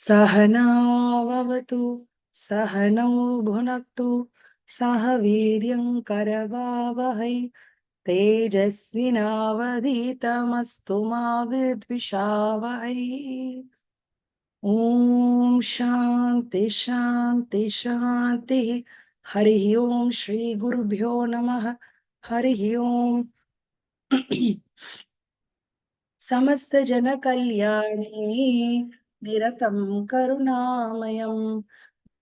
Sahana vavatu, Sahano bhunaktu, Sahaviryam karavavahai, Tejasvinavaditamastu ma vidvishavahai. Om Shanti Shanti Shanti. Hari Om Shri Gurubhyo Namaha. Hari Om. समस्त जन कल्याणे निरतं करुणामयं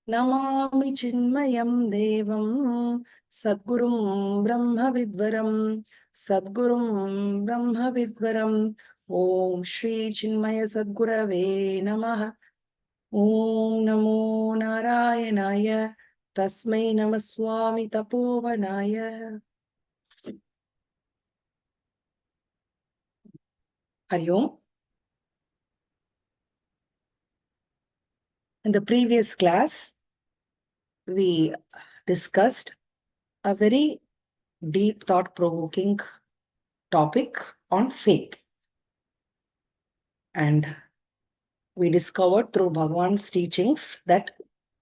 नमामि चिन्मयं देवं सद्गुरुं ब्रह्मविद्वरं सद्गुरुं ब्रह्मविद्वरं ॐ श्री चिन्मय सद्गुरवे नमः ॐ नमो नारायणाय तस्मै नमः स्वामी तपोवनाय हरि ओम्. In the previous class, we discussed a very deep, thought-provoking topic on faith. And we discovered through Bhagavan's teachings that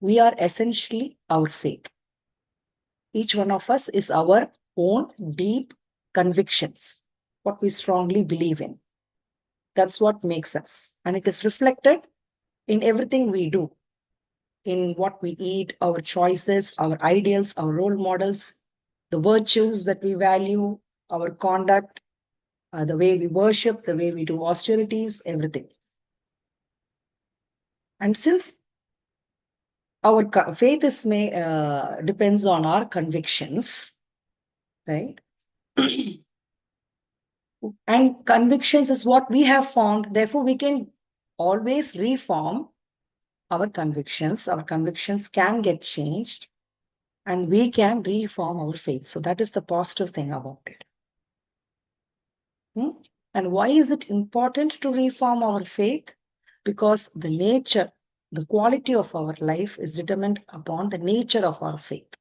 we are essentially our faith. Each one of us is our own deep convictions, what we strongly believe in. That's what makes us. And it is reflected in everything we do, in what we eat, our choices, our ideals, our role models, the virtues that we value, our conduct, the way we worship, the way we do austerities, everything. And since our faith is depends on our convictions, right? And convictions is what we have formed. Therefore, we can always reform our convictions. Our convictions can get changed and we can reform our faith. So that is the positive thing about it. And why is it important to reform our faith? Because the nature, the quality of our life is determined upon the nature of our faith.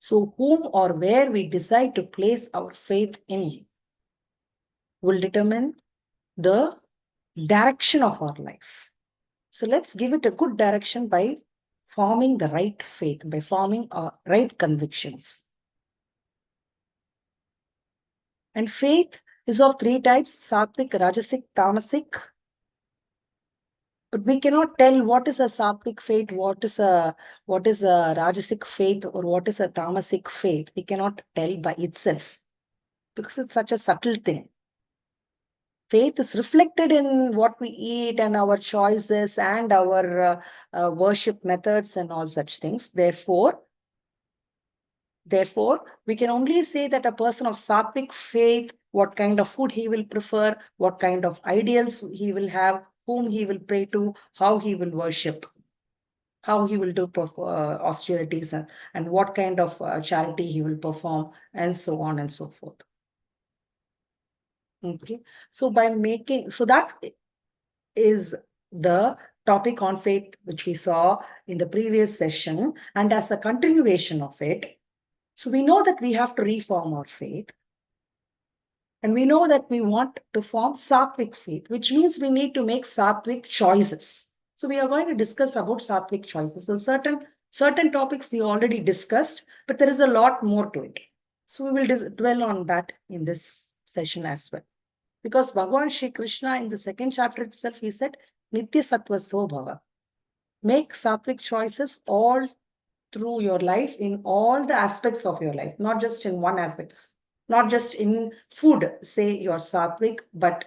So whom or where we decide to place our faith in will determine the direction of our life. So let's give it a good direction by forming the right faith, by forming our right convictions. And faith is of three types: sattvic, rajasic, tamasic. But we cannot tell what is a sattvic faith, what is a rajasic faith, or what is a tamasic faith. We cannot tell by itself because it's such a subtle thing. Faith is reflected in what we eat and our choices and our worship methods and all such things. Therefore, we can only say that a person of sattvic faith, what kind of food he will prefer, what kind of ideals he will have, whom he will pray to, how he will worship, how he will do austerities, and what kind of charity he will perform, and so on and so forth. Okay, so that is the topic on faith which we saw in the previous session, and as a continuation of it, so we know that we have to reform our faith, and we know that we want to form sattvic faith, which means we need to make sattvic choices. So we are going to discuss about sattvic choices. So certain topics we already discussed, but there is a lot more to it. So we will dwell on that in this session as well. Because Bhagavan Shri Krishna in the second chapter itself, he said, Nitya Sattva Bhava. Make sattvic choices all through your life, in all the aspects of your life, not just in one aspect, not just in food, say you're sattvic, but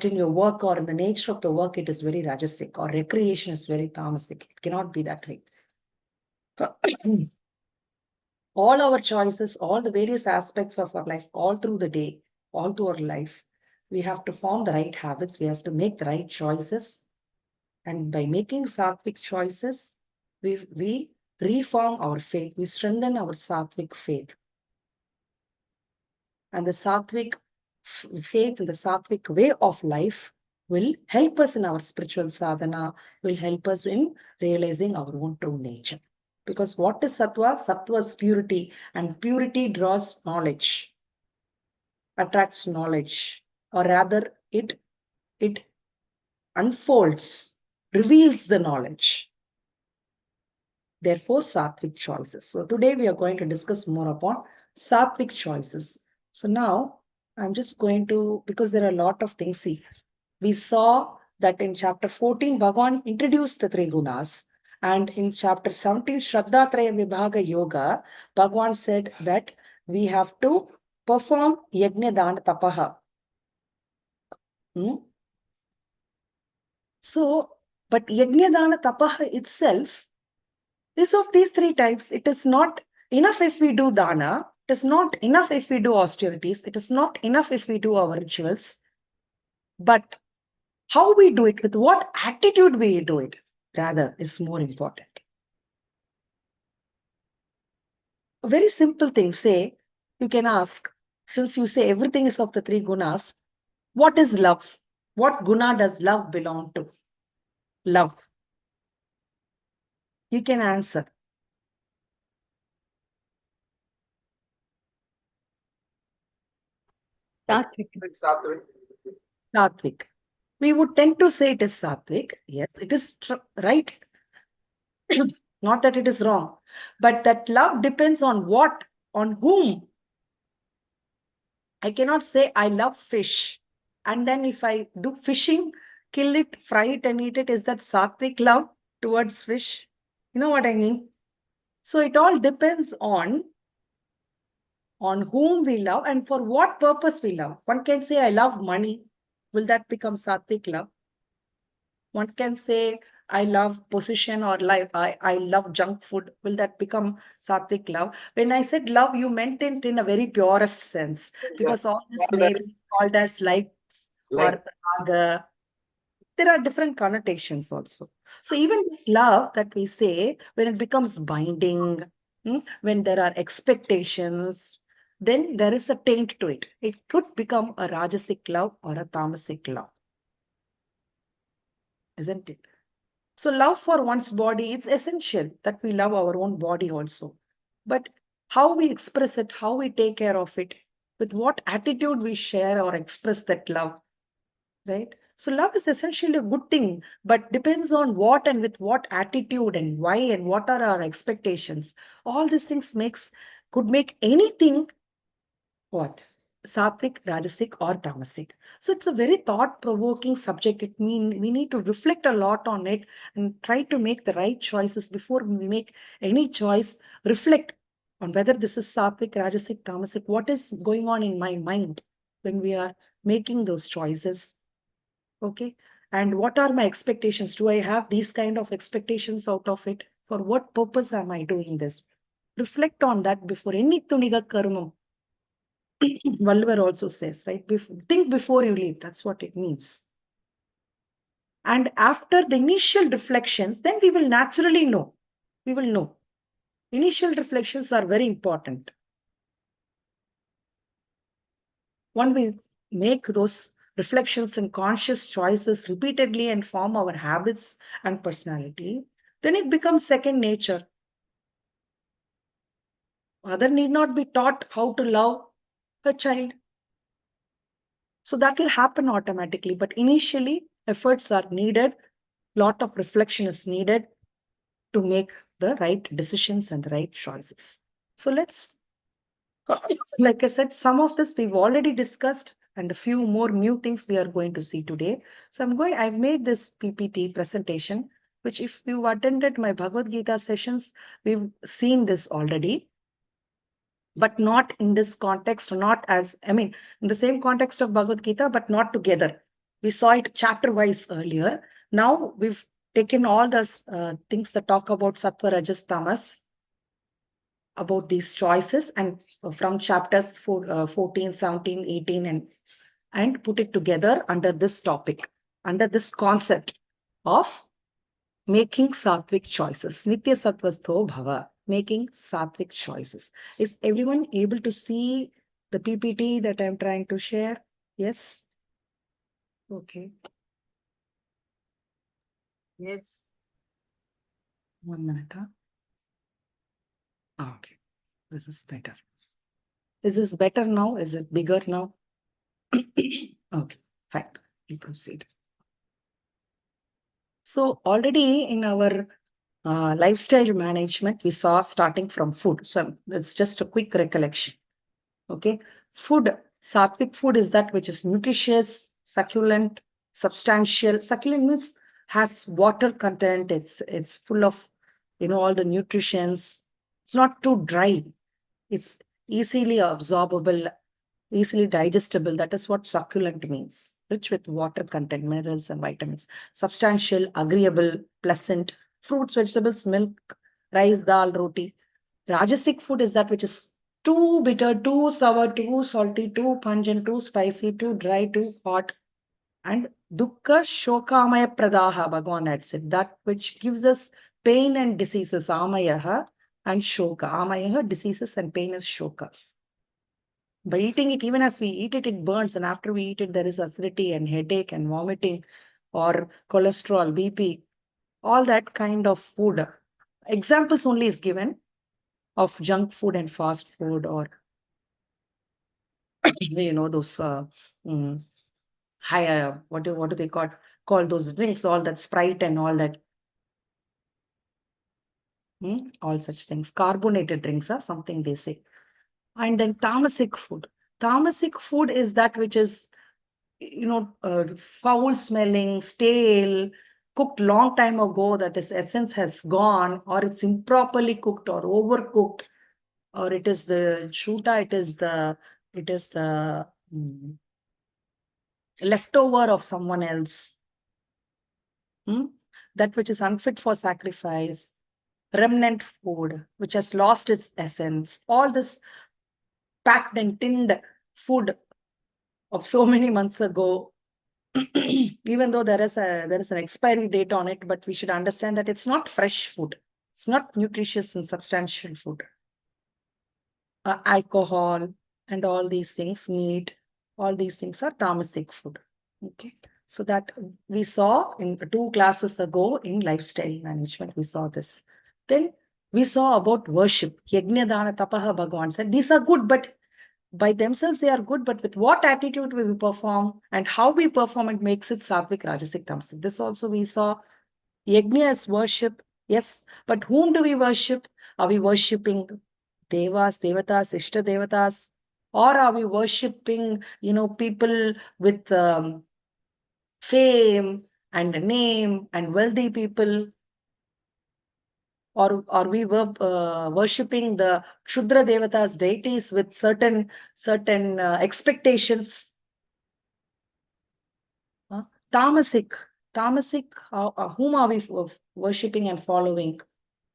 in your work or in the nature of the work, it is very rajasic, or recreation is very tamasic. It cannot be that way. All our choices, all the various aspects of our life, all through the day, all through our life, we have to form the right habits. We have to make the right choices. And by making sattvic choices, we reform our faith. We strengthen our sattvic faith. And the sattvic faith and the sattvic way of life will help us in our spiritual sadhana, will help us in realizing our own true nature. Because what is sattva? Sattva is purity, and purity draws knowledge, attracts knowledge, or rather it unfolds reveals the knowledge. Therefore, sattvic choices. So today we are going to discuss more upon sattvic choices. So now I'm just going to, because there are a lot of things. See, we saw that in chapter 14, Bhagavan introduced the three gunas. And in chapter 17, Shraddha Traya Vibhaga Yoga, Bhagavan said that we have to perform Yajna Dana Tapaha. So, but Yajna Dana Tapaha itself is of these three types. It is not enough if we do dana. It is not enough if we do austerities. It is not enough if we do our rituals. But how we do it, with what attitude we do it, rather, is more important. A very simple thing, say, you can ask, since you say everything is of the three gunas, what is love? What guna does love belong to? Love. You can answer. Sattvic. Sattvic. We would tend to say it is sattvic. Yes, it is right. Not that it is wrong, but that love depends on what, on whom. I cannot say I love fish. And then if I do fishing, kill it, fry it and eat it, is that sattvic love towards fish? You know what I mean? So it all depends on whom we love and for what purpose we love. One can say, I love money. Will that become sattvic love? One can say, I love position or life. I love junk food. Will that become sattvic love? When I said love, you meant it in a very purest sense, because all this may be called as likes or raga. There are different connotations also. So even this love that we say, when it becomes binding, when there are expectations, then there is a taint to it. It could become a rajasic love or a tamasic love, isn't it? So love for one's body, it's essential that we love our own body also. But how we express it, how we take care of it, with what attitude we share or express that love, right? So love is essentially a good thing, but depends on what and with what attitude and why and what are our expectations. All these things could make anything what? Sattvic, Rajasic, or Tamasic. So it's a very thought-provoking subject. It means we need to reflect a lot on it and try to make the right choices before we make any choice. Reflect on whether this is Sattvic, Rajasic, Tamasic. What is going on in my mind when we are making those choices? Okay. And what are my expectations? Do I have these kind of expectations out of it? For what purpose am I doing this? Reflect on that before any tuniga karmam. Valvar also says, right? Think before you leave. That's what it means. And after the initial reflections, then we will naturally know. We will know. Initial reflections are very important. When we make those reflections and conscious choices repeatedly and form our habits and personality, then it becomes second nature. Mother need not be taught how to love her child. So that will happen automatically. But initially, efforts are needed. Lot of reflection is needed to make the right decisions and the right choices. So let's, like I said, some of this we've already discussed and a few more new things we are going to see today. So I've made this PPT presentation, which if you attended my Bhagavad Gita sessions, we've seen this already, but not in this context, not as, in the same context of Bhagavad Gita, but not together. We saw it chapter wise earlier. Now we've taken all the things that talk about Sattva, Rajas, Tamas, about these choices, and from chapters 14, 17, 18, and put it together under this topic, under this concept of making sattvic choices. Nitya Sattvastho Bhava, making sattvic choices. Is everyone able to see the PPT that I'm trying to share? Yes? Okay. Yes. 1 minute. Okay. This is better. Is this better now? Is it bigger now? Okay. Fine. We proceed. So already in our lifestyle management, we saw starting from food. So it's just a quick recollection. Okay. Food, sattvic food is that which is nutritious, succulent, substantial. Succulent means has water content. It's full of, all the nutrients. It's not too dry. It's easily absorbable, easily digestible. That is what succulent means. Rich with water content, minerals and vitamins. Substantial, agreeable, pleasant. Fruits, vegetables, milk, rice, dal, roti. Rajasic food is that which is too bitter, too sour, too salty, too pungent, too spicy, too dry, too hot. And dukkha shokamaya pradaha, Bhagavan had said, that which gives us pain and diseases, amayaha and shoka. Amayaha, diseases, and pain is shoka. By eating it, even as we eat it, it burns, and after we eat it, there is acidity and headache and vomiting or cholesterol, BP, all that kind of food. Examples only is given of junk food and fast food, or those mm, higher, what do they call those drinks, all that Sprite and all that, all such things, carbonated drinks are something they say. And then tamasic food. Tamasic food is that which is foul smelling, stale, cooked long time ago, that its essence has gone, or it's improperly cooked or overcooked, or it is the shuta, it is the leftover of someone else, that which is unfit for sacrifice, remnant food, which has lost its essence, all this packed and tinned food of so many months ago, even though there is an expiry date on it, but we should understand that it's not fresh food. It's not nutritious and substantial food. Alcohol and all these things, meat, all these things are tamasic food. Okay. So that we saw in 2 classes ago in lifestyle management, we saw this. Then we saw about worship. Yajna, dana, tapaha, Bhagavan said, these are good, but by themselves they are good, but with what attitude we perform and how we perform it makes it sattvic, rajasic, tamasic. This also we saw. Yajna is worship, yes, but whom do we worship? Are we worshipping devas, devatas, ishta devatas, or are we worshipping people with fame and a name and wealthy people? Or are we worshipping the Kshudra Devatas, deities with certain expectations? Tamasic, whom are we worshipping and following?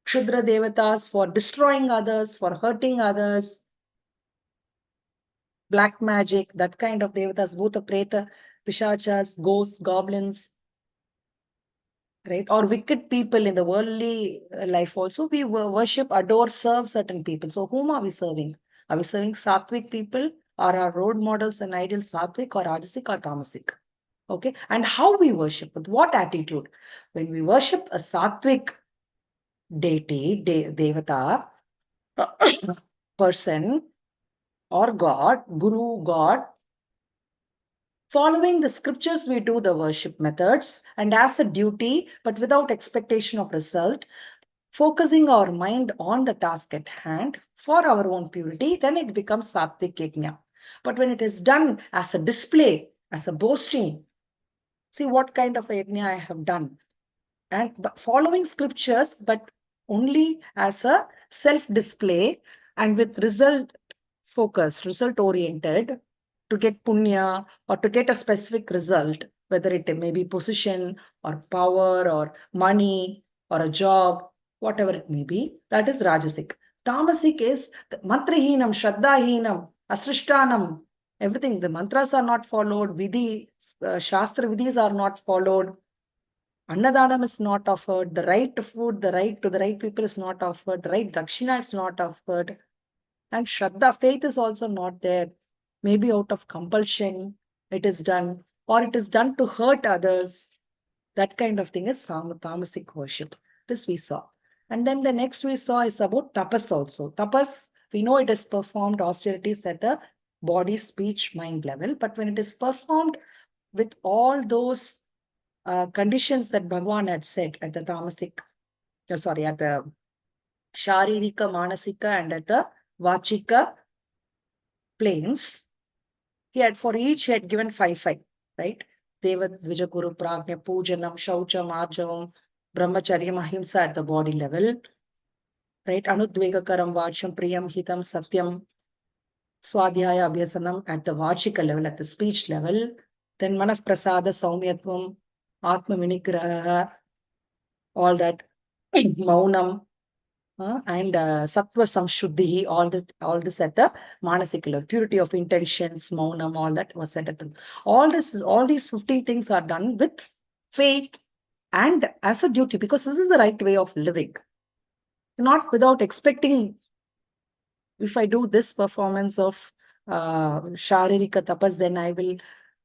Kshudra Devatas for destroying others, for hurting others, black magic, that kind of Devatas, Bhuta, Preta, Pishachas, ghosts, goblins, right? Or wicked people in the worldly life also. We worship, adore, serve certain people. So whom are we serving? Are we serving sattvic people? Are our role models and ideals sattvic or rajasic or tamasic? Okay. And how we worship, with what attitude? When we worship a sattvic deity, devata, person or God, guru, God, following the scriptures, we do the worship methods and as a duty, but without expectation of result, focusing our mind on the task at hand for our own purity, then it becomes sattvic yajna. But when it is done as a display, as a boasting, see what kind of a yajna I have done. And following scriptures, but only as a self-display and with result focused, result oriented, to get punya or to get a specific result, whether it may be position or power or money or a job, whatever it may be, that is rajasic. Tamasic is mantrahinam, shraddhahinam, asrishtanam, everything. The mantras are not followed, vidhi, shastra vidhis are not followed. Annadanam is not offered, the right to food, the right to the right people is not offered, the right dakshina is not offered, and Shraddha, faith is also not there. Maybe out of compulsion it is done, or it is done to hurt others. That kind of thing is tamasic worship. This we saw. And then the next we saw is about tapas also. Tapas, we know it is performed austerities at the body, speech, mind level, but when it is performed with all those conditions that Bhagavan had said at the tamasic, at the Sharirika, Manasika, and at the Vachika planes. For each, he had given 5, right? Deva, Vijaguru, Prajna, Pujanam, Shaucham, Arjavam, Brahmacharya, Ahimsa at the body level, right? Anudvegakaram, Vacham, Priyam, Hitam, Satyam, Swadhyaya, Abhyasanam at the Vachika level, at the speech level. Then Manaf Prasada, Saumyatvam, Atma Vinigraha, all that, Maunam, and Sattva Samshuddhi, all this at the Manasika level, purity of intentions, Maunam, all that was said at the. All these 15 things are done with faith and as a duty, because this is the right way of living. Not without expecting, if I do this performance of Sharirika Tapas, then I will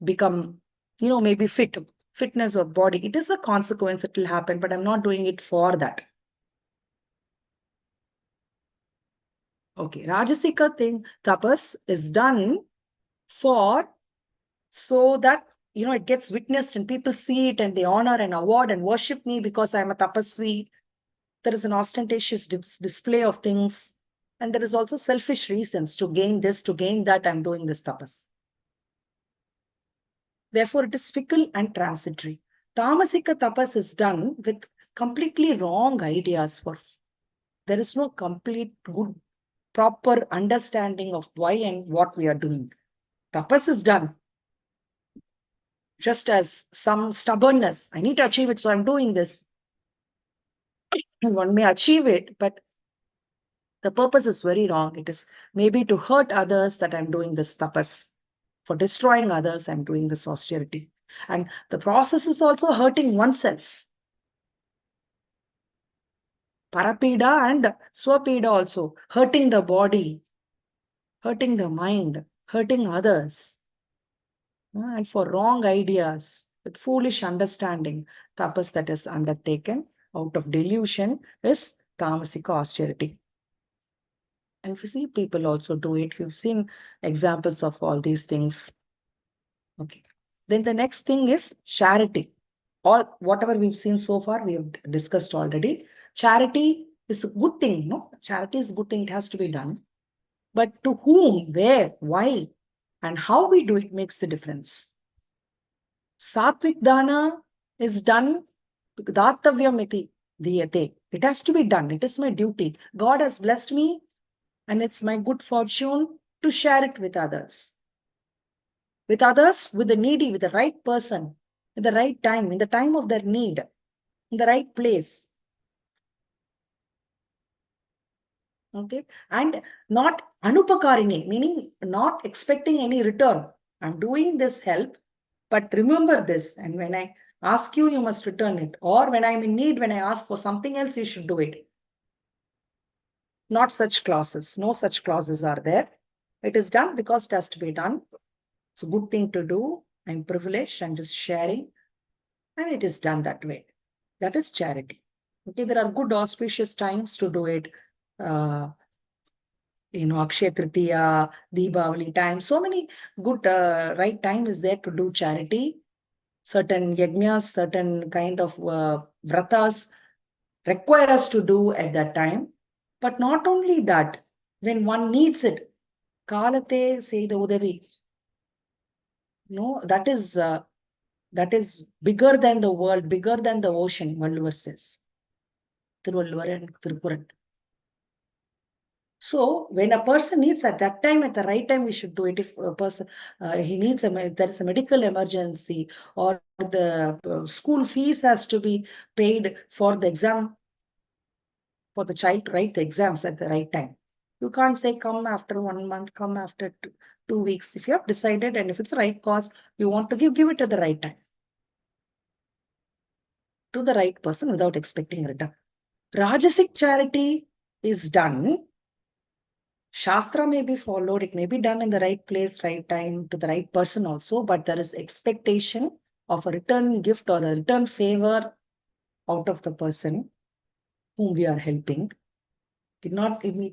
become, maybe fitness of body. It is a consequence, it will happen, but I'm not doing it for that. Okay, Rajasika tapas is done so that, it gets witnessed and people see it and they honor and award and worship me because I'm a tapasvi. There is an ostentatious display of things. And there is also selfish reasons to gain this, to gain that, I'm doing this tapas. Therefore, it is fickle and transitory. Tamasika tapas is done with completely wrong ideas. There is no complete good proper understanding of why and what we are doing. Tapas is done just as some stubbornness. I need to achieve it, so I'm doing this. And one may achieve it, but the purpose is very wrong. It is maybe to hurt others that I'm doing this tapas. For destroying others, I'm doing this austerity. And the process is also hurting oneself. Parapida and swapida also, hurting the body, hurting the mind, hurting others. And for wrong ideas, with foolish understanding, tapas that is undertaken out of delusion is tamasika austerity. And we see people also do it. We've seen examples of all these things. Okay. Then the next thing is charity. All whatever we've seen so far, we have discussed already. Charity is a good thing, no? Charity is a good thing, it has to be done. But to whom, where, why, and how we do it makes the difference. Sattvic dana is done, dattavyamiti diyate. It has to be done. It is my duty. God has blessed me, and it's my good fortune to share it with others. With others, with the needy, with the right person, in the right time, in the time of their need, in the right place. Okay, and not anupakarini, meaning not expecting any return. I'm doing this help, but remember this, and when I ask you, you must return it. Or when I'm in need, when I ask for something else, you should do it. Not such clauses. No such clauses are there. It is done because it has to be done. It's a good thing to do. I'm privileged. I'm just sharing. And it is done that way. That is charity. Okay, there are good auspicious times to do it. Akshaya Tritiya, Deepavali time. So many good right time is there to do charity. Certain yajnas, certain kind of vratas require us to do at that time. But not only that, when one needs it, kalate seida udavi. No, that is bigger than the world, bigger than the ocean, Valluvar says. Thiruvallur and Thirukuran. So when a person needs at that time, at the right time, we should do it. If a person he needs there is a medical emergency, or the school fees has to be paid for the exam, for the child to write the exams at the right time. You can't say come after 1 month, come after 2 weeks. If you have decided and if it's the right cause, you want to give it at the right time to the right person without expecting return. Rajasic charity is done. Shastra may be followed, it may be done in the right place, right time, to the right person also, but there is expectation of a return gift or a return favor out of the person whom we are helping. It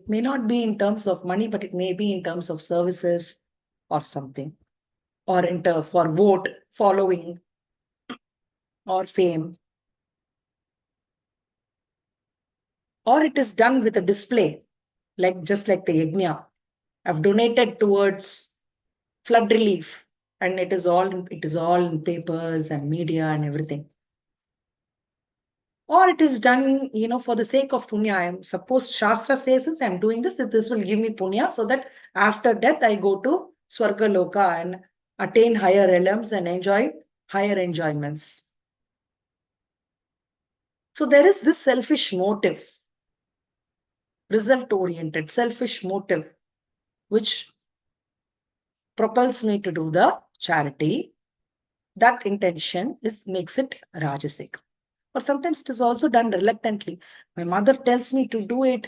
may not be in terms of money, but it may be in terms of services or something, or for vote, following. or fame, or it is done with a display, like just like the yajna. I've donated towards flood relief, and it is all in papers and media and everything. Or it is done, for the sake of punya. I'm suppose Shastra says this, I'm doing this, this will give me punya, so that after death I go to Swarga Loka and attain higher realms and enjoy higher enjoyments. So there is this selfish motive, result oriented, selfish motive, which propels me to do the charity. That intention makes it rajasic. Or sometimes it is also done reluctantly. My mother tells me to do it.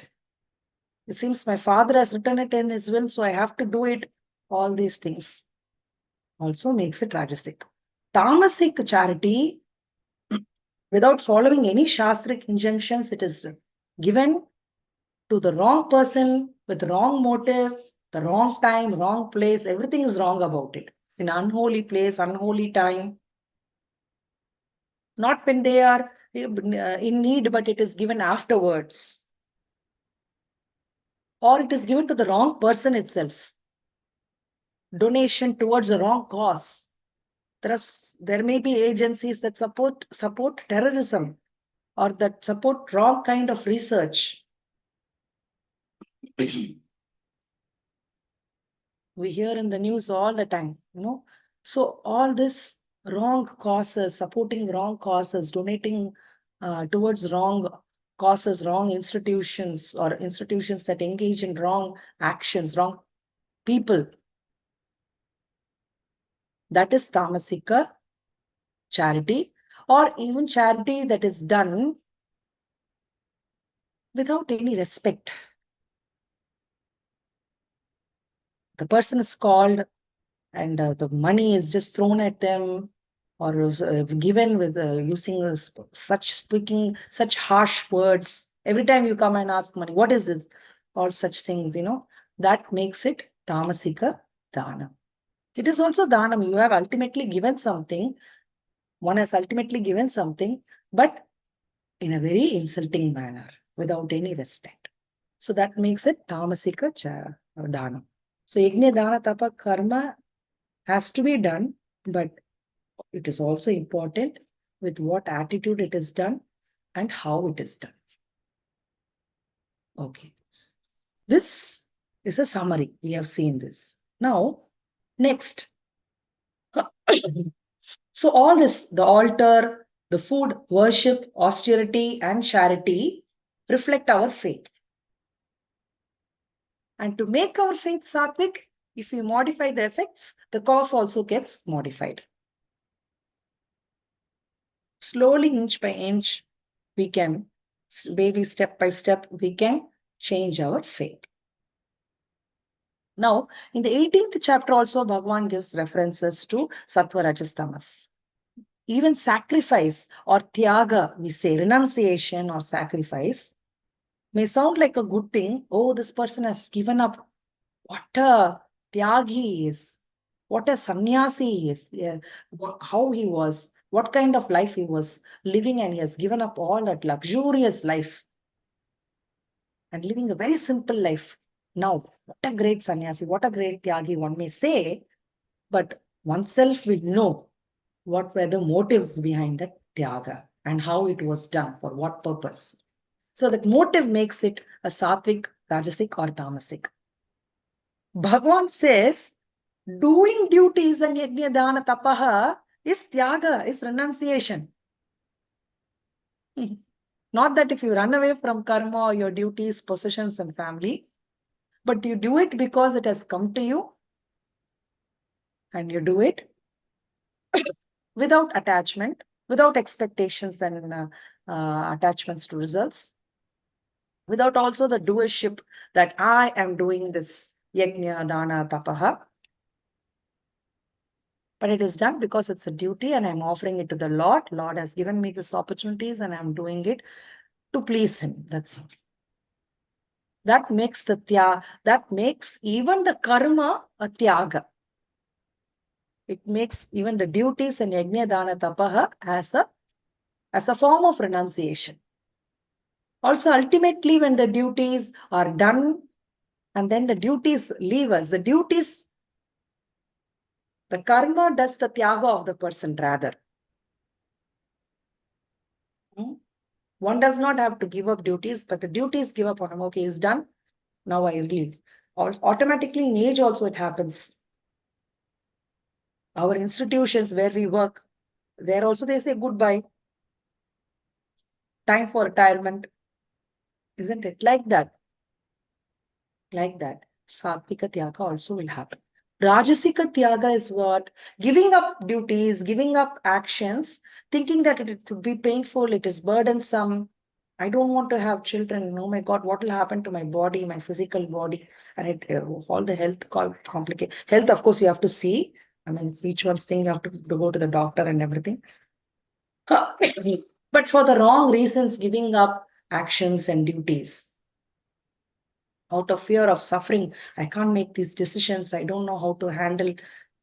It seems my father has written it in his will, so I have to do it. All these things also makes it rajasic. Tamasic charity, without following any shastric injunctions, it is given to the wrong person with wrong motive, the wrong time, wrong place. Everything is wrong about it. In unholy place, unholy time. Not when they are in need, but it is given afterwards. Or it is given to the wrong person itself. Donation towards a wrong cause. There may be agencies that support terrorism or that support wrong kind of research. We hear in the news all the time, So all this wrong causes, supporting wrong causes, donating towards wrong causes, wrong institutions, or institutions that engage in wrong actions, wrong people. That is tamasika charity, or even charity that is done without any respect. The person is called and the money is just thrown at them or given with using speaking such harsh words. Every time you come and ask money, what is this? All such things, that makes it tamasika dana. It is also dhanam. You have ultimately given something. One has ultimately given something, but in a very insulting manner, without any respect. So that makes it tamasika dana. So yajna, dana, tapa, karma has to be done, but it is also important with what attitude it is done and how it is done. Okay. This is a summary. We have seen this. Now, next. So all this, the altar, the food, worship, austerity, and charity reflect our faith. And to make our faith sattvic, if we modify the effects, the cause also gets modified. Slowly, inch by inch, we can, maybe step by step, we can change our faith. Now, in the 18th chapter also, Bhagavan gives references to sattva, rajas, tamas. Even sacrifice or tyaga, we say renunciation or sacrifice, may sound like a good thing. Oh, this person has given up. What a tyagi he is. What a sannyasi he is. Yeah, how he was. What kind of life he was living, and he has given up all that luxurious life and living a very simple life. Now, what a great sannyasi, what a great tyagi, one may say, but oneself will know what were the motives behind that tyaga and how it was done, for what purpose. So that motive makes it a sattvic, rajasic, or tamasic. Bhagavan says, doing duties and yajna, dana, tapaha is tyaga, is renunciation. Not that if you run away from karma or your duties, possessions, and family, but you do it because it has come to you, and you do it without attachment, without expectations and attachments to results, without also the doership that I am doing this yajna, dana, tapaha. But it is done because it's a duty and I'm offering it to the Lord. Lord has given me these opportunities and I'm doing it to please Him. That's all. That makes that makes even the karma a tyaga. It makes even the duties and yajna, dana, tapaha as a as a form of renunciation. Also, ultimately, when the duties are done and then the duties leave us, the karma does the tyaga of the person rather. One does not have to give up duties, but the duties give up on him. Okay, it's done. Now I leave. Automatically in age also it happens. Our institutions where we work, there also they say goodbye. Time for retirement. Isn't it like that? Like that. Sattvika Tyaga also will happen. Rajasika Tyaga is what? Giving up duties, giving up actions, thinking that it would be painful, it is burdensome. I don't want to have children. Oh my God, what will happen to my body, my physical body? And all the health complicated. Health, of course, you have to see. I mean, each one's thing, you have to go to the doctor and everything. But for the wrong reasons, giving up actions and duties out of fear of suffering. I can't make these decisions. I don't know how to handle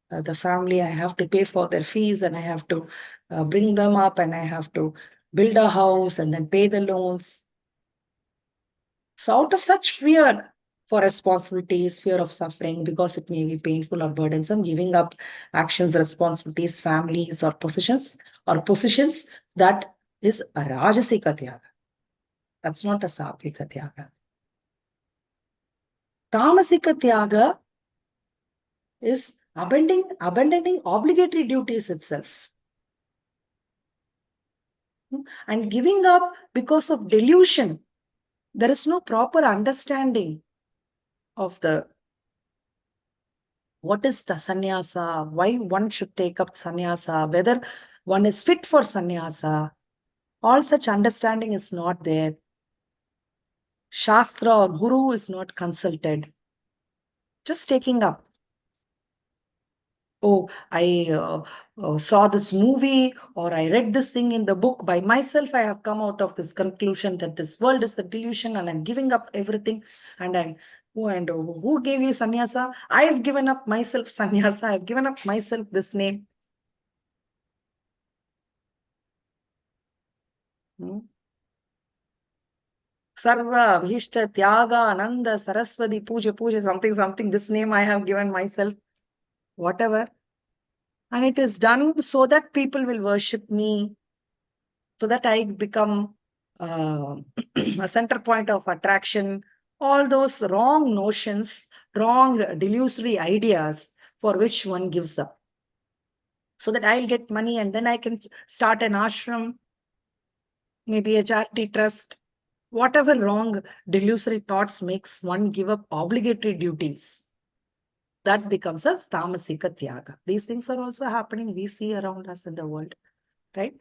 the family. I have to pay for their fees and I have to bring them up and I have to build a house and then pay the loans. So, out of such fear for responsibilities, fear of suffering, because it may be painful or burdensome, giving up actions, responsibilities, families, or positions, that is a Rajasika Tyaga. That's not a Sattvika Tyaga. Tamasika Tyaga is abandoning obligatory duties itself. And giving up because of delusion. There is no proper understanding of what is the sannyasa, why one should take up sannyasa, whether one is fit for sannyasa. All such understanding is not there. Shastra or guru is not consulted. Just taking up. Oh, I saw this movie or I read this thing in the book. By myself, I have come out of this conclusion that this world is a delusion and I'm giving up everything. And who gave you sannyasa? I've given up myself sannyasa. I've given up myself this name. Sarva, Bhishta, Tyaga, Ananda, Saraswati, Puja, something. This name I have given myself. Whatever. And it is done so that people will worship me, so that I become a center point of attraction. All those wrong notions, wrong delusory ideas for which one gives up. So that I'll get money and then I can start an ashram, maybe a charity trust. Whatever wrong delusory thoughts makes one give up obligatory duties. That becomes a tamasika tyaga. These things are also happening. We see around us in the world, right?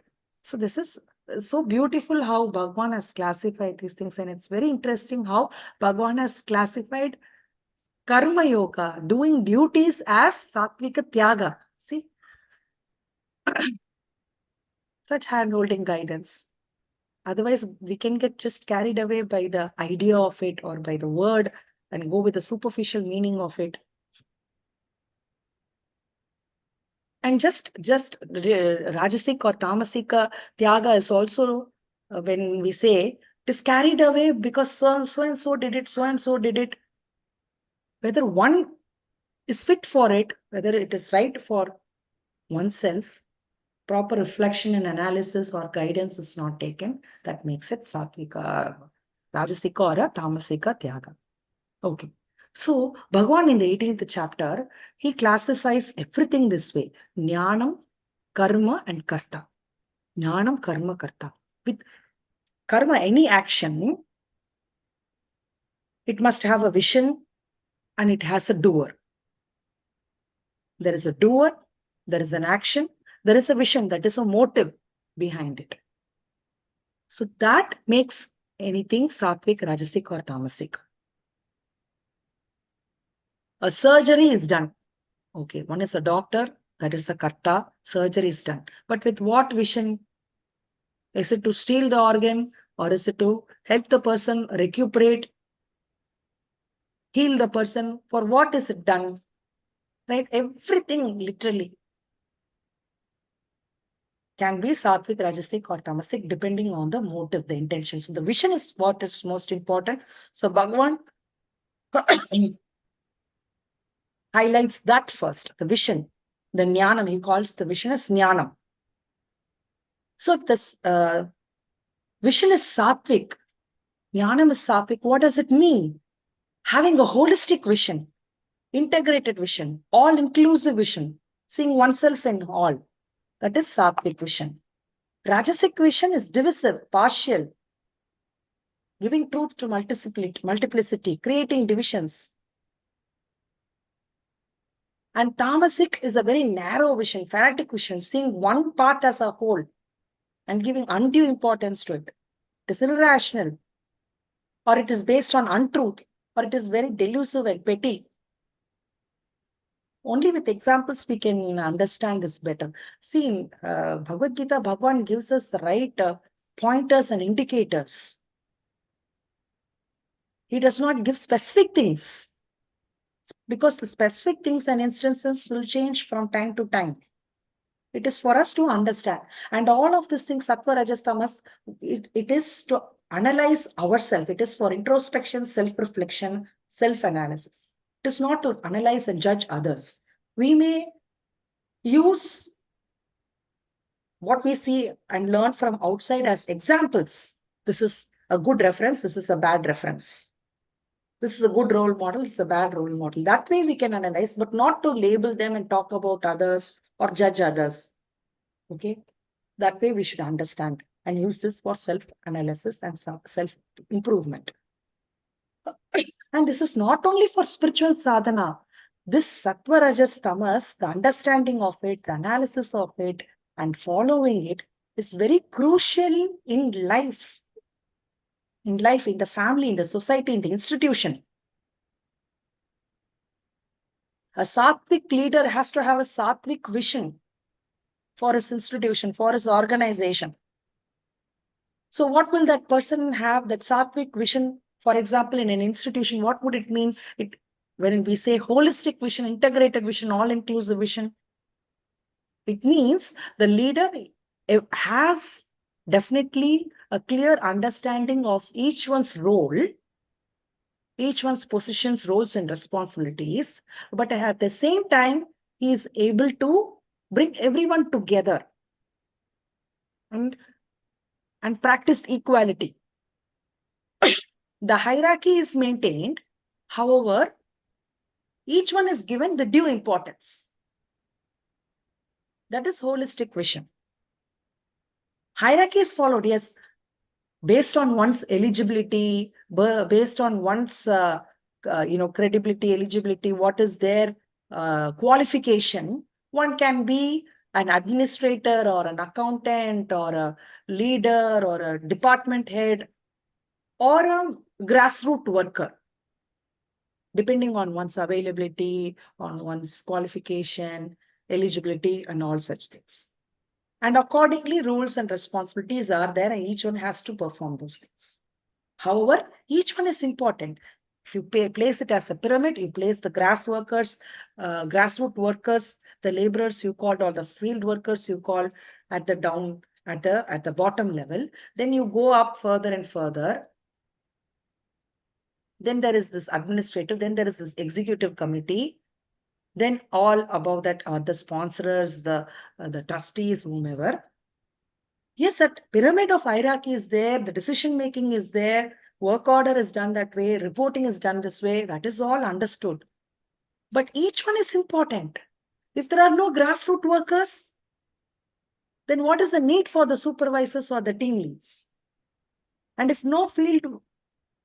So this is so beautiful how Bhagwan has classified these things. And it's very interesting how Bhagwan has classified karma yoga, doing duties, as sattvika tyaga. See, such hand-holding guidance. Otherwise, we can get just carried away by the idea of it or by the word and go with the superficial meaning of it. And just Rajasik or Tamasika Tyaga is also, when we say, it is carried away because so and so did it, so and so did it. Whether one is fit for it, whether it is right for oneself, proper reflection and analysis or guidance is not taken, that makes it Satvika, Rajasika or a Tamasika Tyaga. Okay. So, Bhagwan in the 18th chapter, he classifies everything this way: Jnanam, Karma, and Karta. Jnanam, Karma, Karta. With karma, any action, it must have a vision and it has a doer. There is a doer, there is an action, there is a vision, that is a motive behind it. So that makes anything sattvic, rajasic, or tamasic. A surgery is done. Okay, one is a doctor, that is a karta, surgery is done. But with what vision? Is it to steal the organ or is it to help the person recuperate, heal the person? For what is it done? Right? Everything literally. can be sattvic, rajasic, or tamasic, depending on the motive, the intention. So the vision is what is most important. So Bhagavan highlights that first, the vision, the jnanam. He calls the vision as jnanam. So if this vision is sattvic, jnanam is sattvic, what does it mean? Having a holistic vision, integrated vision, all-inclusive vision, seeing oneself in all. That is sattvic vision. Rajasic vision is divisive, partial, giving truth to multiplicity, creating divisions. And tamasic is a very narrow vision, fanatic vision, seeing one part as a whole and giving undue importance to it. It is irrational, or it is based on untruth, or it is very delusive and petty. Only with examples we can understand this better. See, in Bhagavad Gita, Bhagavan gives us the right pointers and indicators. He does not give specific things, because the specific things and instances will change from time to time. It is for us to understand. And all of these things, sattva, rajas, tamas, it is to analyze ourselves. It is for introspection, self-reflection, self-analysis. It is not to analyze and judge others. We may use what we see and learn from outside as examples. This is a good reference. This is a bad reference. This is a good role model. It's a bad role model. That way we can analyze, but not to label them and talk about others or judge others. Okay. That way we should understand and use this for self-analysis and self-improvement. And this is not only for spiritual sadhana. This sattva, rajas, tamas, the understanding of it, the analysis of it, and following it is very crucial in life, in the family, in the society, in the institution. A sattvic leader has to have a sattvic vision for his institution, for his organization. So what will that person have, that sattvic vision, for example, in an institution? What would it mean? When we say holistic vision, integrated vision, all-inclusive vision, it means the leader has definitely a clear understanding of each one's role, each one's positions, roles, and responsibilities. But at the same time, he is able to bring everyone together and practice equality. The hierarchy is maintained. However, each one is given the due importance. That is holistic vision. Hierarchy is followed, yes, based on one's eligibility, based on one's credibility, eligibility, what is their qualification. One can be an administrator or an accountant or a leader or a department head or a grassroots worker, depending on one's availability, on one's qualification, eligibility, and all such things. And accordingly, rules and responsibilities are there, and each one has to perform those things. However, each one is important. If you place it as a pyramid, you place the grassroots workers, the laborers you called, or the field workers you call at the bottom level. Then you go up further and further. Then there is this administrative, then there is this executive committee. Then all above that are the sponsors, the trustees, whomever. Yes, that pyramid of hierarchy is there, the decision making is there, work order is done that way, reporting is done this way, that is all understood. But each one is important. If there are no grassroots workers, then what is the need for the supervisors or the team leads? And if no field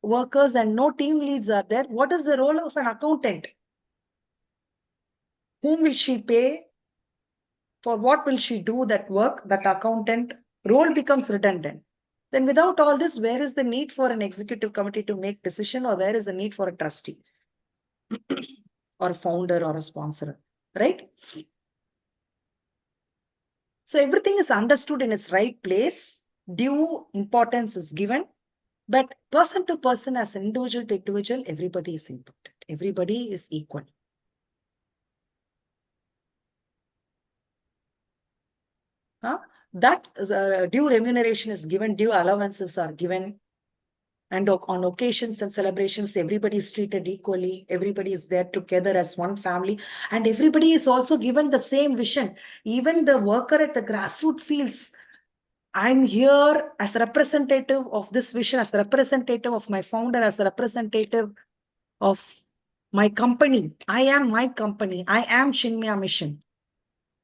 workers and no team leads are there, what is the role of an accountant? Whom will she pay? For what will she do that work? That accountant role becomes redundant. Then without all this, where is the need for an executive committee to make decision, or where is the need for a trustee or a founder or a sponsor, right? So everything is understood in its right place. Due importance is given. But person to person, as individual to individual, everybody is important. Everybody is equal. Huh? that due remuneration is given, due allowances are given, and on occasions and celebrations, everybody is treated equally. Everybody is there together as one family, and everybody is also given the same vision. Even the worker at the grassroots feels, I'm here as a representative of this vision, as a representative of my founder, as a representative of my company. I am my company. I am Chinmaya Mission.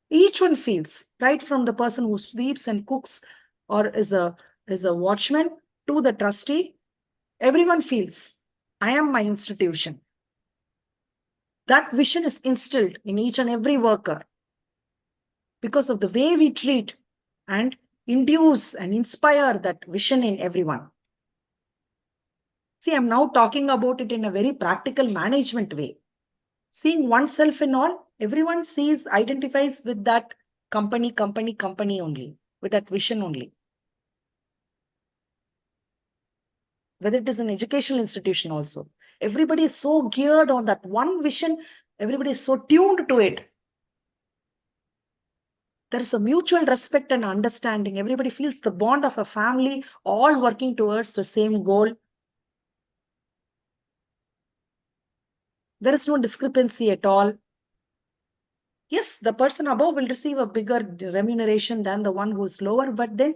Each one feels, right from the person who sweeps and cooks or is a watchman to the trustee, everyone feels, I am my institution. That vision is instilled in each and every worker because of the way we treat and induce and inspire that vision in everyone. See, I'm now talking about it in a very practical management way. Seeing oneself in all, everyone sees, identifies with that company only, with that vision only. Whether it is an educational institution also. Everybody is so geared on that one vision. Everybody is so tuned to it. There is a mutual respect and understanding. Everybody feels the bond of a family, all working towards the same goal. There is no discrepancy at all. Yes, the person above will receive a bigger remuneration than the one who is lower, but then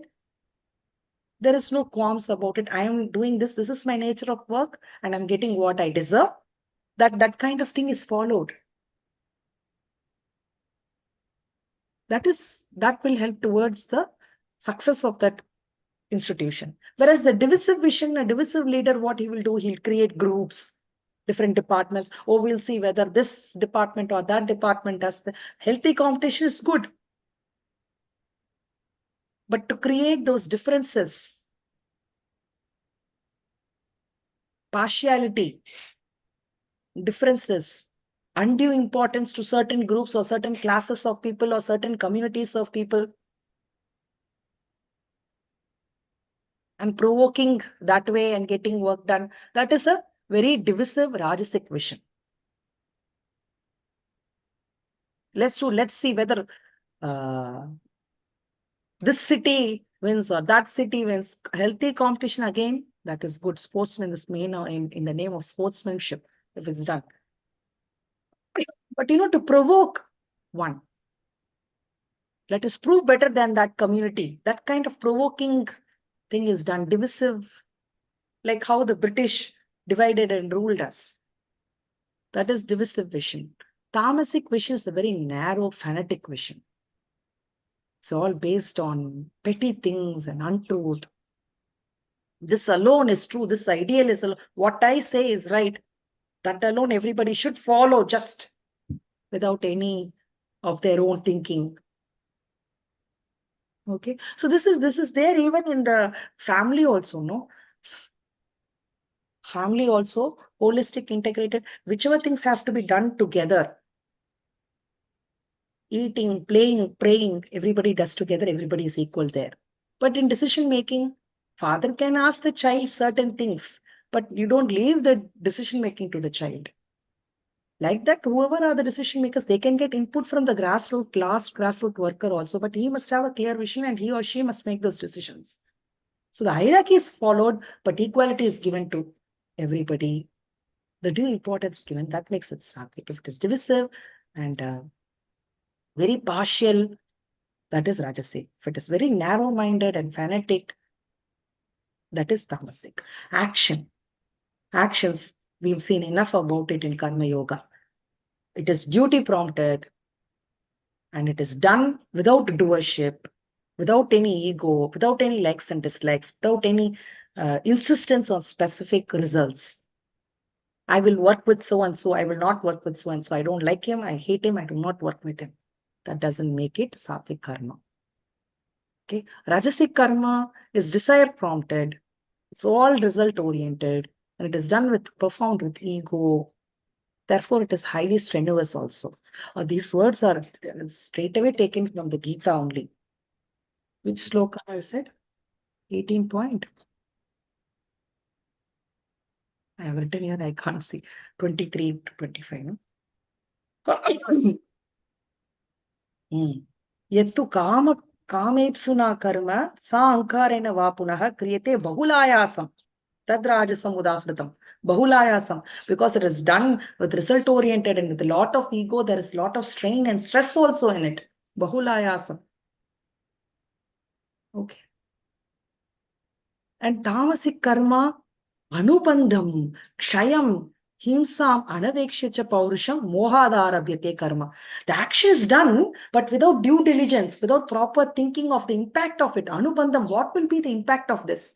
there is no qualms about it. I am doing this. This is my nature of work, and I'm getting what I deserve. That kind of thing is followed. That will help towards the success of that institution. Whereas the divisive vision, a divisive leader, what he will do, he'll create groups, different departments. Oh, we'll see whether this department or that department does. The healthy competition is good. But to create those differences, partiality, differences, undue importance to certain groups or certain classes of people or certain communities of people, and provoking that way and getting work done, that is a very divisive Rajasic vision. Let's see whether this city wins or that city wins. Healthy competition again, that is good. Sportsman is main in the name of sportsmanship, if it's done. But to provoke one, let us prove better than that community. That kind of provoking thing is done. Divisive, like how the British divided and ruled us. That is divisive vision. Tamasic vision is a very narrow, fanatic vision. It's all based on petty things and untruth. This alone is true. This ideal is what I say is right. That alone everybody should follow, just without any of their own thinking. Okay, so this is there even in the family also, no? Family also, holistic, integrated, whichever things have to be done together. Eating, playing, praying, everybody does together, everybody is equal there. But in decision making, father can ask the child certain things, but you don't leave the decision making to the child. Like that, whoever are the decision makers, they can get input from the grassroots worker also, but he must have a clear vision and he or she must make those decisions. So the hierarchy is followed, but equality is given to everybody. The due importance given, that makes it sattvic. If it is divisive and very partial, that is rajasic. If it is very narrow-minded and fanatic, that is tamasic. Actions, we've seen enough about it in Karma Yoga. It is duty prompted, and it is done without doership, without any ego, without any likes and dislikes, without any insistence on specific results. I will work with so and so, I will not work with so and so. I don't like him, I hate him, I do not work with him. That doesn't make it sattvic karma. Okay, Rajasic karma is desire prompted, it's all result oriented, and it is done performed with ego. Therefore, it is highly strenuous also. These words are straight away taken from the Gita only. Which sloka I said? 18 point. I have written here, I can't see. 23 to 25. No? Yettu kama Kamepsuna karma sa ankarena vapunaha kriyate bahulayasam. Tadrajasam udahritam. Bahulayasam. Because it is done with result oriented and with a lot of ego, there is a lot of strain and stress also in it. Bahulayasam. Okay. And tamasic karma, anubandham, kshayam, himsam, anavekshacha paurusham, mohadharabhyate karma. The action is done, but without due diligence, without proper thinking of the impact of it. Anubandham, what will be the impact of this?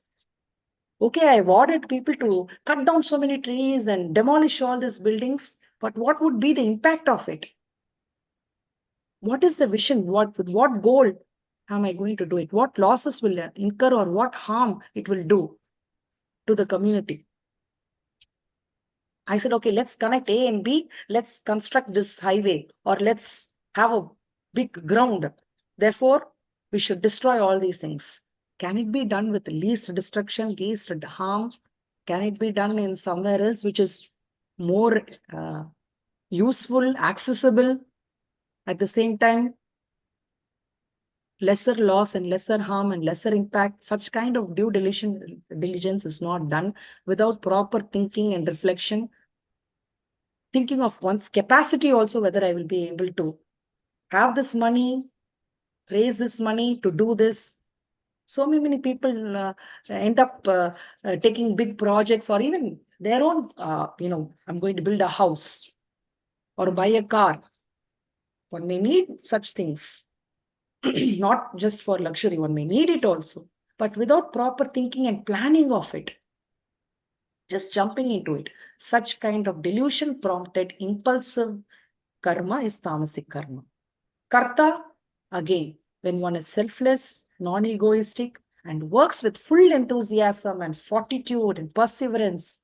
Okay, I have ordered people to cut down so many trees and demolish all these buildings, but what would be the impact of it? What is the vision? With what goal am I going to do it? What losses will it incur or what harm it will do to the community? I said, okay, let's connect A and B. Let's construct this highway or let's have a big ground. Therefore, we should destroy all these things. Can it be done with least destruction, least harm? Can it be done in somewhere else which is more useful, accessible, at the same time, lesser loss and lesser harm and lesser impact? Such kind of due diligence is not done without proper thinking and reflection. Thinking of one's capacity also, whether I will be able to have this money, raise this money to do this. So many people end up taking big projects or even their own, I'm going to build a house or buy a car. One may need such things, not just for luxury, one may need it also. But without proper thinking and planning of it, just jumping into it, such kind of delusion prompted impulsive karma is tamasic karma. Karta, again, when one is selfless, non-egoistic, and works with full enthusiasm and fortitude and perseverance,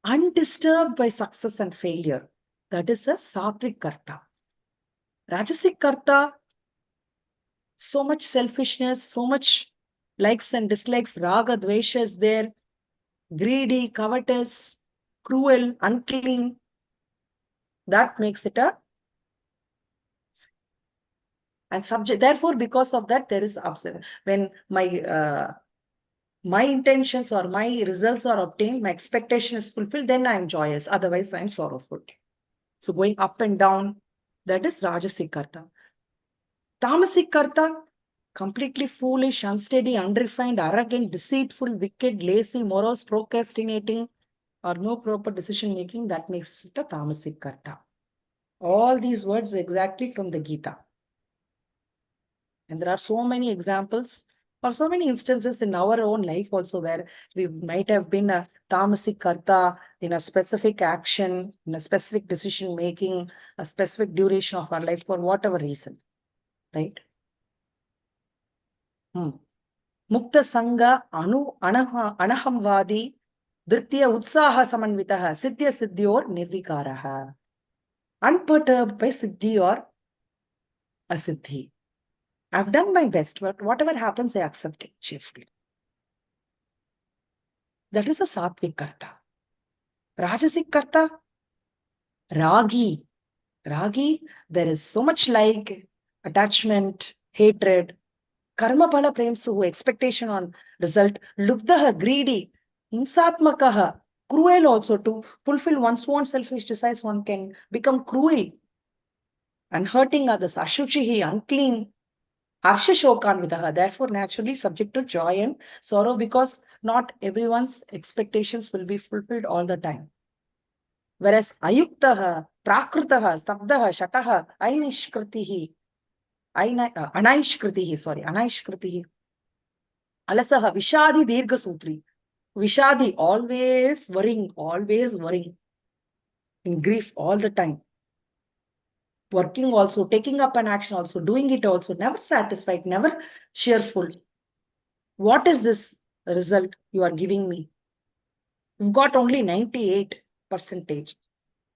undisturbed by success and failure, that is a sattvic karta. Rajasic karta, so much selfishness, so much likes and dislikes, raga, dvesha is there, greedy, covetous, cruel, unclean. That makes it a and subject. Therefore, because of that, there is upset. When my intentions or my results are obtained, my expectation is fulfilled, then I am joyous. Otherwise, I am sorrowful. So going up and down, that is Rajasic Karta. Tamasic Karta, completely foolish, unsteady, unrefined, arrogant, deceitful, wicked, lazy, morose, procrastinating, or no proper decision making, that makes it a Tamasic Karta. All these words exactly from the Gita. And there are so many examples or so many instances in our own life also where we might have been a tamasic karta in a specific action, in a specific decision making, a specific duration of our life for whatever reason, right? Mukta sangha anahamvadi dritya utsaha samanvitaha siddhya siddhyor nirvikaraha. Unperturbed by siddhi or asiddhi. I've done my best, but whatever happens, I accept it cheerfully. That is a sattvic karta. Rajasic karta, ragi. Ragi, there is so much like attachment, hatred, karma pala premsuhu, expectation on result, lubdaha, greedy, himsatmakaha, cruel also. To fulfill one's own selfish desires, one can become cruel and hurting others, ashuchihi, unclean, Harshashokanvidaha, therefore naturally subject to joy and sorrow because not everyone's expectations will be fulfilled all the time. Whereas ayuktaha, prakritaha, stabdaha, shataha, anaishkritihi, alasaha, vishadi, dirghasutri. Vishadi, always worrying, in grief all the time. Working also, taking up an action also, doing it also, never satisfied, never cheerful. What is this result you are giving me? You've got only 98%.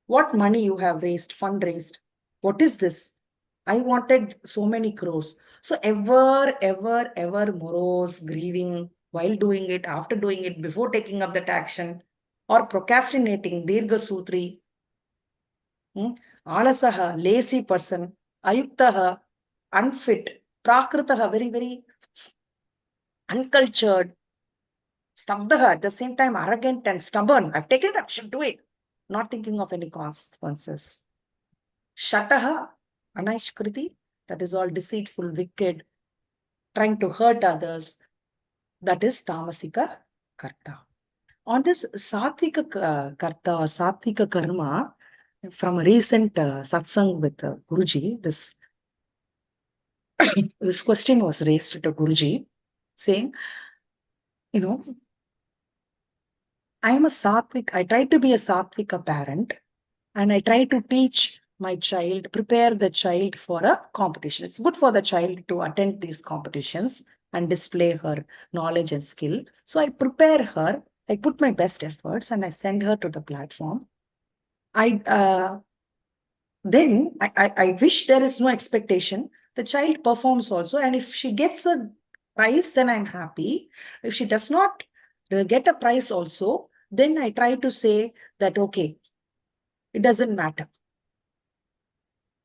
What money you have raised, fundraised? What is this? I wanted so many crores. So ever morose, grieving while doing it, after doing it, before taking up that action, or procrastinating, dirgha sutri, alasaha, lazy person, ayuktaha, unfit, Prakritaha, very, very uncultured. Stabdaha, at the same time, arrogant and stubborn. I've taken it, I should do it. Not thinking of any consequences. Shataha, Anaishkriti, that is all deceitful, wicked, trying to hurt others. That is Tamasika Karta. On this Sattvika Karta or Sattvika Karma, from a recent satsang with Guruji, this question was raised to Guruji, saying, I am a Sattvik, I try to be a Sattvika parent, and I try to teach my child, prepare the child for a competition. It's good for the child to attend these competitions and display her knowledge and skill. So I prepare her, I put my best efforts, and I send her to the platform. Then I wish there is no expectation. The child performs also, and if she gets a prize, then I'm happy. If she does not get a prize also, then I try to say that, okay, it doesn't matter.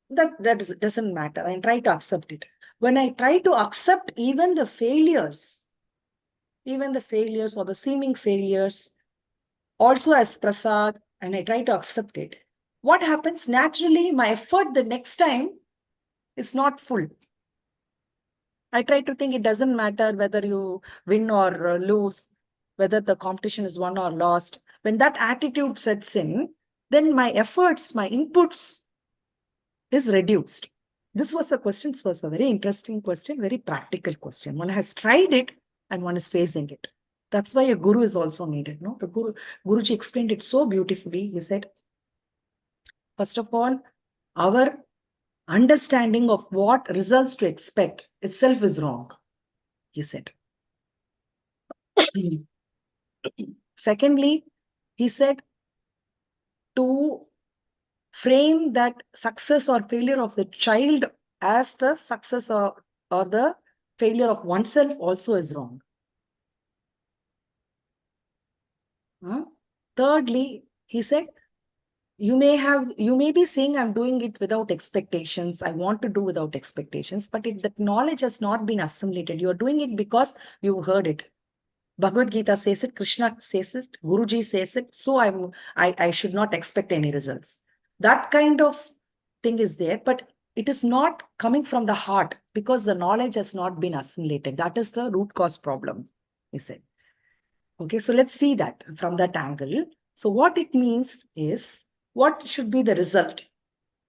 That doesn't matter. I try to accept it. When I try to accept even the failures or the seeming failures, also as prasad, and I try to accept it, what happens? Naturally, my effort the next time is not full. I try to think it doesn't matter whether you win or lose, whether the competition is won or lost. When that attitude sets in, then my efforts, my inputs is reduced. This was a very interesting question, very practical question. One has tried it and one is facing it. That's why a guru is also needed. No, the Guruji explained it so beautifully. He said, first of all, our understanding of what results to expect itself is wrong, he said. Secondly, he said, to frame that success or failure of the child as the success or the failure of oneself also is wrong. Thirdly, he said, you may be saying I'm doing it without expectations. I want to do without expectations, but that knowledge has not been assimilated. You're doing it because you heard it. Bhagavad Gita says it, Krishna says it, Guruji says it, so I should not expect any results. That kind of thing is there, but it is not coming from the heart because the knowledge has not been assimilated. That is the root cause problem, he said. Okay, so let's see that from that angle. So what it means is, what should be the result?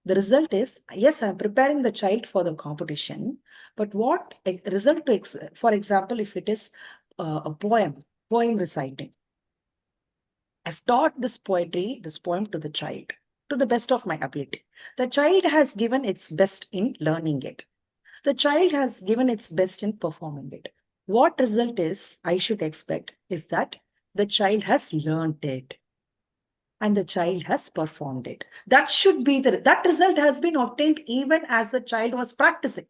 The result is, yes, I'm preparing the child for the competition, but what result, for example, if it is a poem reciting. I've taught this poem to the child to the best of my ability. The child has given its best in learning it. The child has given its best in performing it. What result is I should expect is that the child has learned it and the child has performed it. That should be that result has been obtained even as the child was practicing.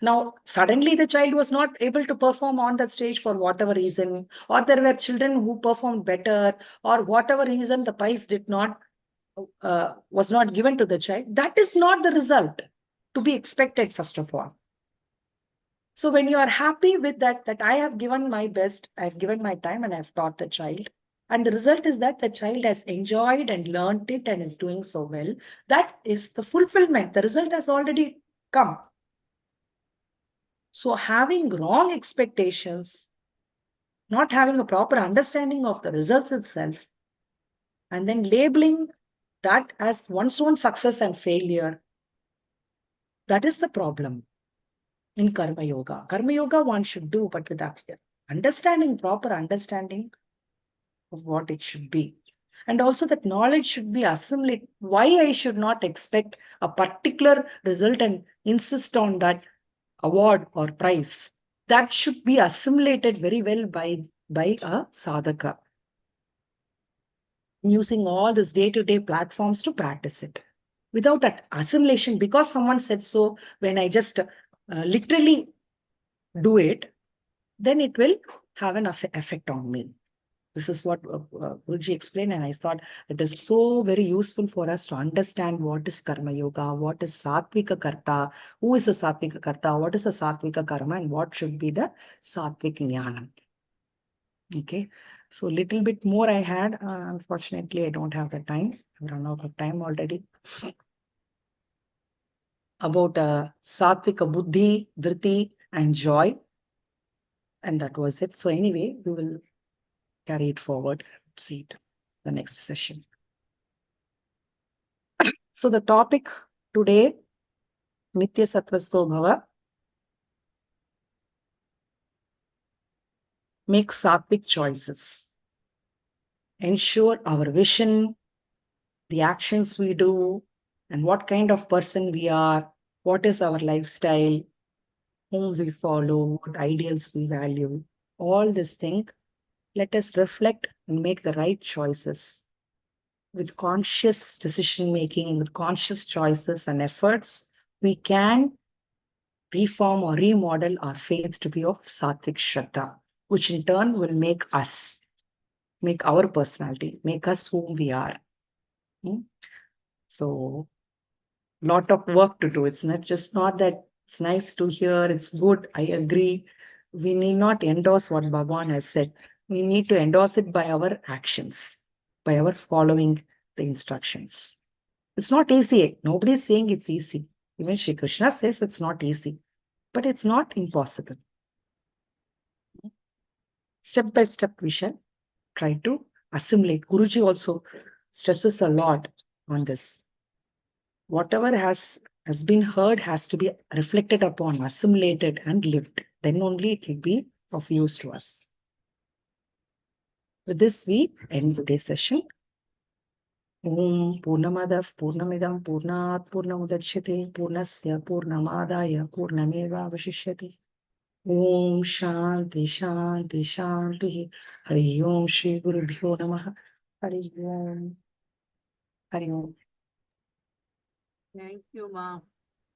Now, suddenly the child was not able to perform on that stage for whatever reason, or there were children who performed better, or whatever reason the prize was not given to the child. That is not the result to be expected, first of all. So when you are happy with that I have given my best, I've given my time and I've taught the child, and the result is that the child has enjoyed and learned it and is doing so well, that is the fulfillment. The result has already come. So having wrong expectations, not having a proper understanding of the results itself, and then labeling that as one's own success and failure, that is the problem in Karma Yoga. Karma Yoga one should do, but with understanding, proper understanding of what it should be. And also that knowledge should be assimilated. Why I should not expect a particular result and insist on that award or prize. That should be assimilated very well by a sadhaka, using all these day-to-day platforms to practice it. Without that assimilation, because someone said so, when I just literally do it, then it will have an effect on me. This is what Guruji explained, and I thought it is so very useful for us to understand what is karma yoga, what is sattvika karta, who is a sattvika karta, what is a sattvika karma, and what should be the sattvic jnana. Okay, so little bit more I had. Unfortunately, I don't have the time. I've run out of time already. About sattvika buddhi, dhriti, and joy, and that was it. So anyway, we will carry it forward. See it the next session. So the topic today, Nitya Sattvasto Bhava, make sattvic choices. Ensure our vision, the actions we do, and what kind of person we are, what is our lifestyle, whom we follow, what ideals we value, all this thing. Let us reflect and make the right choices. With conscious decision making, with conscious choices and efforts, we can reform or remodel our faith to be of sattvic shraddha, which in turn will make us, make our personality, make us whom we are. So, lot of work to do. It's not that it's nice to hear, it's good, I agree. We need not endorse what Bhagavan has said. We need to endorse it by our actions, by our following the instructions. It's not easy. Nobody is saying it's easy. Even Shri Krishna says it's not easy, but it's not impossible. Step by step, we shall try to assimilate. Guruji also stresses a lot on this. Whatever has been heard has to be reflected upon, assimilated, and lived. Then only it will be of use to us. With this, we end today's session. Om Purnamadav Purnamidam Purnat Purnamudachyate Purnasya Purnamadaya Purnameva Vashishyate. Om Shanti Shanti Shanti. Hari Om Shri Gurubhyo Namaha. Hari Om. Hari Om. Thank you, Ma.